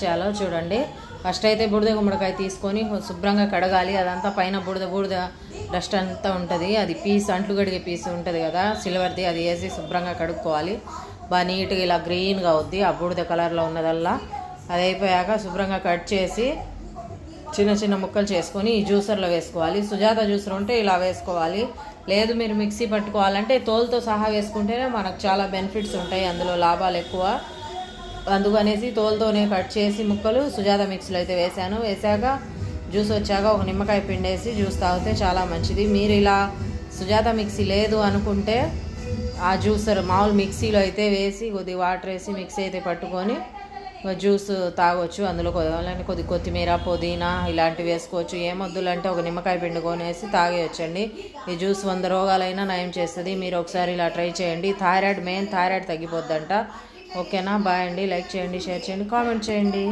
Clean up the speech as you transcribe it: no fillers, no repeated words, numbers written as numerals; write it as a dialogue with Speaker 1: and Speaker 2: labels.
Speaker 1: చేయాలో చూడండి. ఫస్ట్ అయితే బూడిద గుమ్మడికాయ తీసుకొని శుభ్రంగా కడగాలి. అదంతా పైన బూడిద డస్ట్ అంతా ఉంటుంది. అది పీస్ అంట్లు గడిగే పీస్ ఉంటుంది కదా సిల్వర్ది, అది వేసి శుభ్రంగా కడుక్కోవాలి. బాగా నీట్గా ఇలా గ్రీన్గా అవుద్ది ఆ బూడిద కలర్లో ఉన్నదల్లా. అది అయిపోయాక శుభ్రంగా కట్ చేసి చిన్న చిన్న ముక్కలు చేసుకొని ఈ జ్యూసర్లో వేసుకోవాలి. సుజాత జ్యూసర్ ఉంటే ఇలా వేసుకోవాలి. లేదు మీరు మిక్సీ పట్టుకోవాలంటే తోలుతో సహా వేసుకుంటేనే మనకు చాలా బెనిఫిట్స్ ఉంటాయి, అందులో లాభాలు ఎక్కువ. అందుకనేసి తోలుతోనే కట్ చేసి ముక్కలు సుజాత మిక్సీలో అయితే వేసాను. వేసాక జ్యూస్ వచ్చాక ఒక నిమ్మకాయ పిండేసి జ్యూస్ తాగితే చాలా మంచిది. మీరు ఇలా సుజాత మిక్సీ లేదు అనుకుంటే ఆ జ్యూసర్ మామూలు మిక్సీలో అయితే వేసి కొద్ది వాటర్ వేసి మిక్సీ అయితే పట్టుకొని జ్యూస్ తాగొచ్చు. అందులో కొద్ది కొత్తిమీర పుదీనా ఇలాంటివి వేసుకోవచ్చు. ఏమొద్దులంటే ఒక నిమ్మకాయ పిండుకొనేసి తాగేయచ్చండి. ఈ జ్యూస్ 100 రోగాలైనా నయం చేస్తుంది. మీరు ఒకసారి ఇలా ట్రై చేయండి. థైరాయిడ్ తగ్గిపోద్దంట. ఓకేనా? బాయ్ అండి. లైక్ చేయండి, షేర్ చేయండి, కామెంట్ చేయండి.